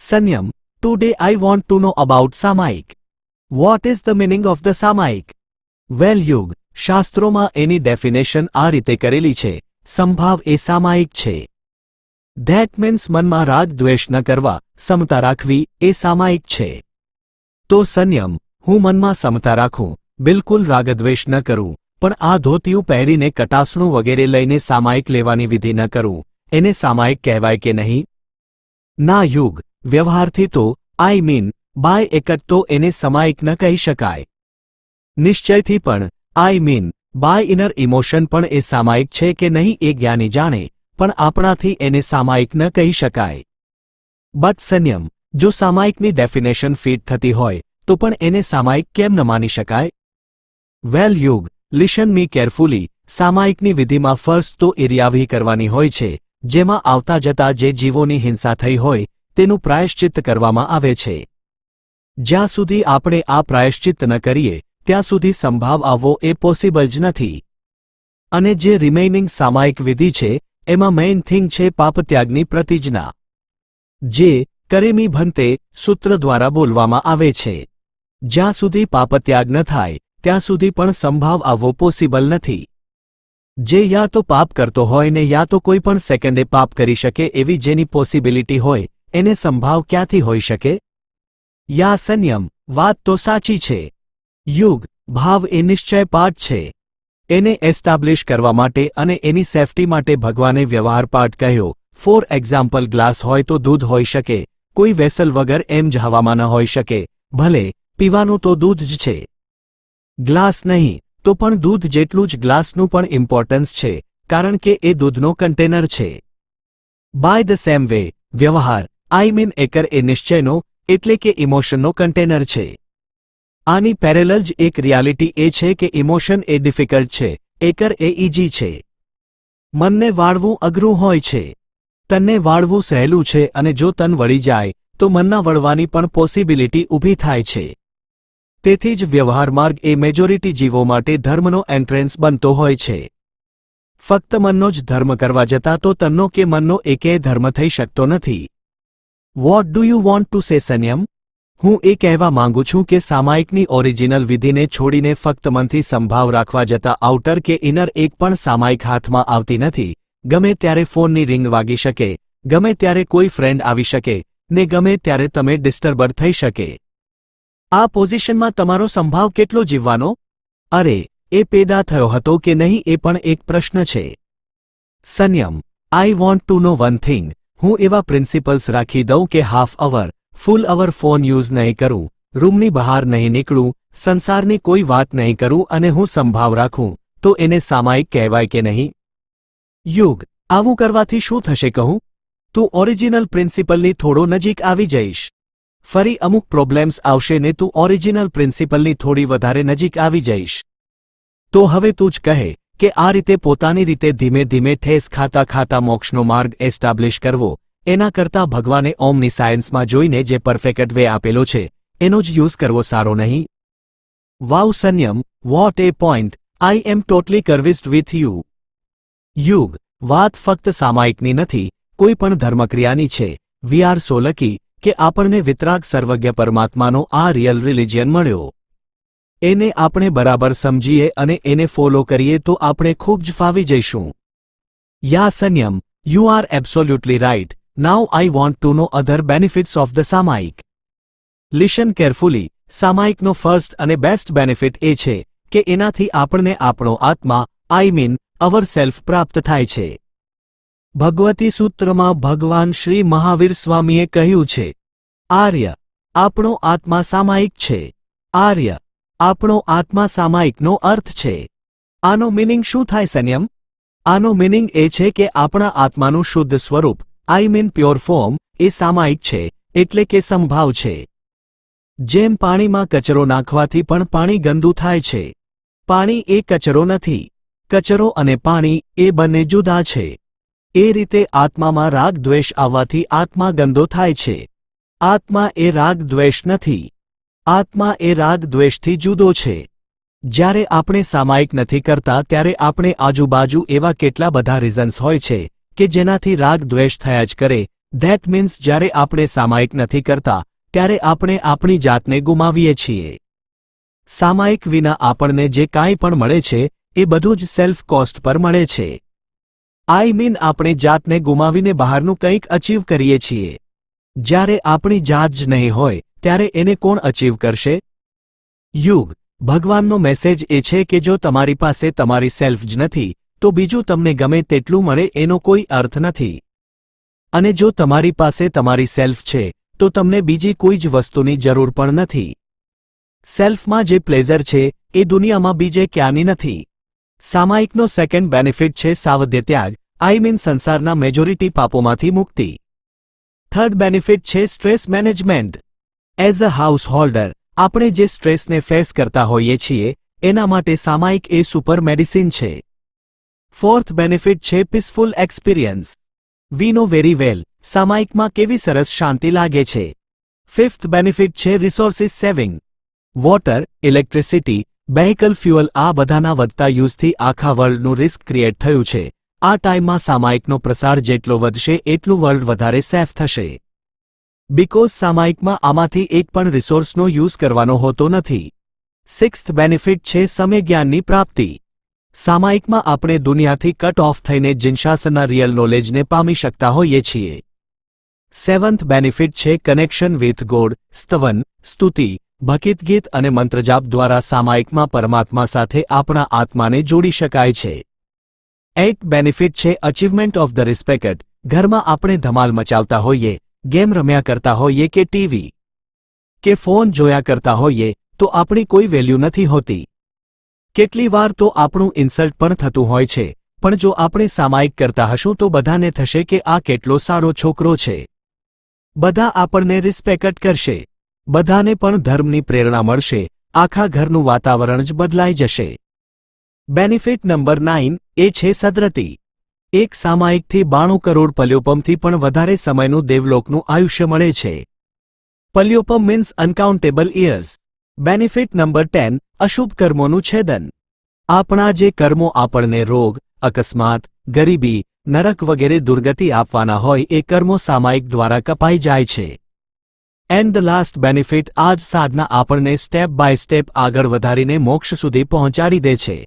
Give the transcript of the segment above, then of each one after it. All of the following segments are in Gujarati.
Sanyam, today I want to know about સામાયિક. What is the meaning of the સામાયિક? Well, યુગ શાસ્ત્રોમાં એની ડેફિનેશન આ રીતે કરેલી છે. સંભાવ એ સામાયિક છે. That means મનમાં રાગ દ્વેષ ન કરવા, સમતા રાખવી એ સામાયિક છે. તો સંયમ, હું મનમાં સમતા રાખું, બિલકુલ રાગદ્વેષ ન કરું, પણ આ ધોતિયું પહેરીને કટાસણું વગેરે લઈને સામાયિક લેવાની વિધિ ન કરું, એને સામાયિક કહેવાય કે નહીં? ના યુગ, વ્યવહારથી તો આઈ મીન બાય એકટ તો એને સામાયિક ન કહી શકાય. નિશ્ચયથી પણ I mean by inner emotion પણ એ સામાયિક છે કે નહીં એ જ્ઞાની જાણે, પણ આપણાથી એને સામાયિક ન કહી શકાય. બટ સંયમ, જો સામાયિકની ડેફિનેશન ફિટ થતી હોય તો પણ એને સામાયિક કેમ ન માની શકાય? વેલ યુગ, લિસન મી કેરફુલી. સામાયિકની વિધિમાં ફર્સ્ટ તો એરિયાવી કરવાની હોય છે, જેમાં આવતા જતા જે જીવોની હિંસા થઈ હોય તેનું પ્રાયશ્ચિત્ત કરવામાં આવે છે. જ્યાં સુધી આપણે આ પ્રાયશ્ચિત્ત ન કરીએ ત્યાં સુધી સંભાવ આવવો એ પોસિબલ જ નથી. અને જે રિમેઇનિંગ સામાયિક વિધિ છે એમાં મેઇન થિંગ છે પાપત્યાગની પ્રતિજ્ઞા, જે કરેમી ભંતે સૂત્ર દ્વારા બોલવામાં આવે છે. જ્યાં સુધી પાપત્યાગ ન થાય ત્યાં સુધી પણ સંભાવ આવવો પોસિબલ નથી. જે યા તો પાપ કરતો હોય ને યા તો કોઈ પણ સેકન્ડે પાપ કરી શકે એવી જેની પોસિબિલિટી હોય એને સંભાવ ક્યાંથી હોઈ શકે? યા સંયમ, વાત તો સાચી છે. યુગ, ભાવ એ નિશ્ચય પાઠ છે. એને એસ્ટાબ્લિશ કરવા માટે અને એની સેફટી માટે ભગવાને વ્યવહાર પાઠ કહ્યો. ફોર એક્ઝામ્પલ, ગ્લાસ હોય તો દૂધ હોઈ શકે, કોઈ વેસલ વગર એમ જ હવામાં ન હોઈ શકે. ભલે પીવાનું તો દૂધ જ છે, ગ્લાસ નહીં, તો પણ દૂધ જેટલું જ ગ્લાસનું પણ ઇમ્પોર્ટન્સ છે, કારણ કે એ દૂધનો કન્ટેનર છે. બાય ધ સેમ વે, વ્યવહાર આઈ મીન એકર એ નિશ્ચયનો એટલે કે ઇમોશનનો કન્ટેનર છે. આની પેરેલલ જ એક રિયાલિટી એ છે કે ઇમોશન એ ડિફિકલ્ટ છે, એકર એ ઇઝી છે. મનને વાળવું અઘરું હોય છે, તનને વાળવું સહેલું છે, અને જો તન વળી જાય તો મનના વળવાની પણ પોસિબિલિટી ઊભી થાય છે. તેથી જ વ્યવહાર માર્ગ એ મેજોરિટી જીવો માટે ધર્મનો એન્ટ્રન્સ બનતો હોય છે. ફક્ત મનનો જ ધર્મ કરવા જતાં તો તનનો કે મનનો એકેય ધર્મ થઈ શકતો નથી. What do you want to say સંયમ? હું એ કહેવા માંગુ છું કે સામાયિકની ઓરિજિનલ વિધિને છોડીને ફક્ત મનથી સંભાવ રાખવા જતાં આઉટર કે ઇનર એક પણ સામાયિક હાથમાં આવતી નથી. ગમે ત્યારે ફોનની રિંગ વાગી શકે, ગમે ત્યારે કોઈ ફ્રેન્ડ આવી શકે, ને ગમે ત્યારે તમે ડિસ્ટર્બડ થઈ શકે. આ પોઝિશનમાં તમારો સંભાવ કેટલો જીવવાનો? અરે, એ પેદા થયો હતો કે નહીં એ પણ એક પ્રશ્ન છે. સંયમ, I want to know one thing. હું એવા પ્રિન્સિપલ્સ રાખી દઉં કે half hour, full hour phone use નહીં કરું, રૂમની બહાર નહીં નીકળું, સંસારની કોઈ વાત નહીં કરું અને હું સંભાવ રાખું, તો એને સામાયિક કહેવાય કે નહીં? યુગ, આવું કરવાથી શું થશે કહું? તું ઓરિજિનલ પ્રિન્સિપલની થોડો નજીક આવી જઈશ. ફરી અમુક પ્રોબ્લેમ્સ આવશે ને તું ઓરિજિનલ પ્રિન્સિપલની થોડી વધારે નજીક આવી જઈશ. તો હવે તું જ કહે કે આ રીતે પોતાની રીતે ધીમે ધીમે ઠેસ ખાતા ખાતા મોક્ષનો માર્ગ એસ્ટાબ્લિશ કરવો, એના કરતાં ભગવાને ઓમની સાયન્સમાં જોઈને જે પરફેક્ટ વે આપેલો છે એનો જ યુઝ કરવો સારો નહીં? Wow Sanyam, what a point. I am totally convinced with you. Yug, વાત ફક્ત સામાયિકની નથી, કોઈ પણ ધર્મક્રિયાની છે. વી આર સો લકી કે આપણને વિતરાગ સર્વજ્ઞ પરમાત્માનો આ રિયલ રિલિજિયન મળ્યો. એને આપણે બરાબર સમજીએ અને એને ફોલો કરીએ તો આપણે ખૂબ જ ફાવી જઈશું. Yeah Sanyam, you are absolutely right. Now I want to know other benefits of the samayik. Listen carefully. સામાયિકનો ફર્સ્ટ અને બેસ્ટ બેનિફિટ એ છે કે એનાથી આપણને આપણો આત્મા આઈ મીન અવર સેલ્ફ પ્રાપ્ત થાય છે. ભગવતી સૂત્રમાં ભગવાન શ્રી મહાવીર સ્વામીએ કહ્યું છે, આર્ય, આપણો આત્મા સામાયિક છે. આર્ય, આપણો આત્મા સામાયિકનો અર્થ છે. આનો મિનિંગ શું થાય સંયમ? આનો મિનિંગ એ છે કે આપણા આત્માનું શુદ્ધ સ્વરૂપ આઈ મીન પ્યોર ફોર્મ એ સામાયિક છે, એટલે કે સંભાવ છે. જેમ પાણીમાં કચરો નાખવાથી પણ પાણી ગંદુ થાય છે. પાણી એ કચરો નથી. કચરો અને પાણી એ બંને જુદા છે. એ રીતે આત્મામાં રાગ દ્વેષ આવવાથી આત્મા ગંદો થાય છે. આત્મા એ રાગ દ્વેષ નથી. આત્મા એ રાગ દ્વેષથી જુદો છે. જ્યારે આપણે સામાયિક નથી કરતા ત્યારે આપણે આજુબાજુ એવા કેટલા બધા રીઝન્સ હોય છે કે જેનાથી રાગ દ્વેષ થયા જ કરે, ધેટ મીન્સ જ્યારે આપણે સામાયિક નથી કરતા ત્યારે આપણે આપણી જાતને ગુમાવીએ છીએ. સામાયિક વિના આપણને જે કાંઈ પણ મળે છે એ બધું જ સેલ્ફ કોસ્ટ પર મળે છે. આઈ મીન આપણે જાતને ગુમાવીને બહારનું કંઈક અચીવ કરીએ છીએ. જ્યારે આપણી જાત જ નહીં હોય ત્યારે એને કોણ અચીવ કરશે? યુગ ભગવાનનો મેસેજ એ છે કે જો તમારી પાસે તમારી સેલ્ફ જ નથી તો બીજું તમને ગમે તેટલું મળે એનો કોઈ અર્થ નથી. અને જો તમારી પાસે તમારી સેલ્ફ છે તો તમને બીજી કોઈ જ વસ્તુની જરૂર પણ નથી. સેલ્ફમાં જે પ્લેઝર છે એ દુનિયામાં બીજે ક્યાંની નથી. સામાયિકનો સેકન્ડ બેનિફિટ છે સાવધ્ય ત્યાગ, આઈ મીન સંસારના મેજોરિટી પાપોમાંથી મુક્તિ. થર્ડ બેનિફિટ છે stress management. As a house holder આપણે જે સ્ટ્રેસને ફેસ કરતા હોઈએ છીએ એના માટે સામાયિક એ સુપર મેડિસિન છે. ફોર્થ બેનિફિટ છે પીસફુલ એક્સપિરિયન્સ. વી નો વેરી વેલ સામાયિકમાં કેવી સરસ શાંતિ લાગે છે. ફિફ્થ બેનિફિટ છે resources saving. Water, electricity, vehicle fuel આ બધાના વધતા યુઝથી આખા વર્લ્ડનું રિસ્ક ક્રિએટ થયું છે. આ ટાઈમમાં સામાયિકનો પ્રસાર જેટલો વધશે એટલું વર્લ્ડ વધારે સેફ થશે. બીકોઝ સામાયિકમાં આમાંથી એક પણ રિસોર્સનો યુઝ કરવાનો હોતો નથી. સિક્સ્થ બેનિફિટ છે સમ્ય જ્ઞાનની પ્રાપ્તિ. સામાયિકમાં આપણે દુનિયાથી કટ ઓફ થઈને જિનશાસનના રિયલ નોલેજને પામી શકતા હોઈએ છીએ. સેવન્થ બેનિફિટ છે કનેક્શન વિથ ગોડ. સ્તવન, સ્તુતિ, ભકિત ગીત અને મંત્રજાપ દ્વારા સામાયિકમાં પરમાત્મા સાથે આપણા આત્માને જોડી શકાય છે. એઇટ બેનિફિટ છે અચીવમેન્ટ ઓફ ધ રિસ્પેક્ટ. ઘરમાં આપણે ધમાલ મચાવતા હોઈએ, ગેમ રમ્યા કરતા હોઈએ કે ટીવી કે ફોન જોયા કરતા હોઈએ તો આપણી કોઈ વેલ્યુ નથી હોતી. કેટલી વાર તો આપણું ઇન્સલ્ટ પણ થતું હોય છે, પણ જો આપણે સામાયિક કરતા હશું તો બધાને થશે કે આ કેટલો સારો છોકરો છે. બધા આપણને રિસ્પેક્ટ કરશે. બધાને પણ ધર્મની પ્રેરણા મળશે. આખા ઘરનું વાતાવરણ જ બદલાઈ જશે. બેનિફિટ નંબર 9 એ છે સદ્રતિ. એક સામાયિકથી 92 કરોડ પલ્યોપમથી પણ વધારે સમયનું દેવલોકનું આયુષ્ય મળે છે. Palyopam means uncountable years. Benefit number 10 અશુભ કર્મોનું છેદન. આપણા જે કર્મો આપણને રોગ, અકસ્માત, ગરીબી, નરક વગેરે દુર્ગતિ આપવાના હોય એ કર્મો સામાયિક દ્વારા કપાઈ જાય છે. એન્ડ ધ લાસ્ટ બેનિફિટ આ જ સાધના આપણને સ્ટેપ બાય સ્ટેપ આગળ વધારીને મોક્ષ સુધી પહોંચાડી દે છે.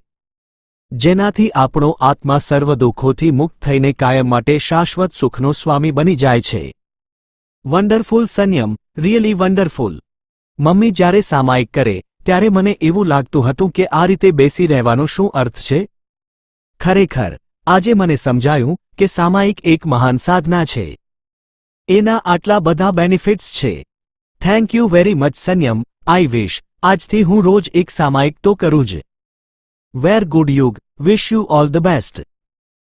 જેનાથી આપણો આત્મા સર્વ દુઃખોથી મુક્ત થઈને કાયમ માટે શાશ્વત સુખનો સ્વામી બની જાય છે. વન્ડરફુલ સંયમ, રિયલી વન્ડરફુલ. મમ્મી જ્યારે સામાયિક કરે ત્યારે મને એવું લાગતું હતું કે આ રીતે બેસી રહેવાનો શું અર્થ છે. ખરેખર આજે મને સમજાયું કે સામાયિક એક મહાન સાધના છે. એના આટલા બધા બેનિફિટ્સ છે. થેન્ક યુ વેરી મચ સંયમ. આઈ વિશ આજથી હું રોજ એક સામાયિક તો કરું જ. વેર ગુડ યુગ. Wish you all the best.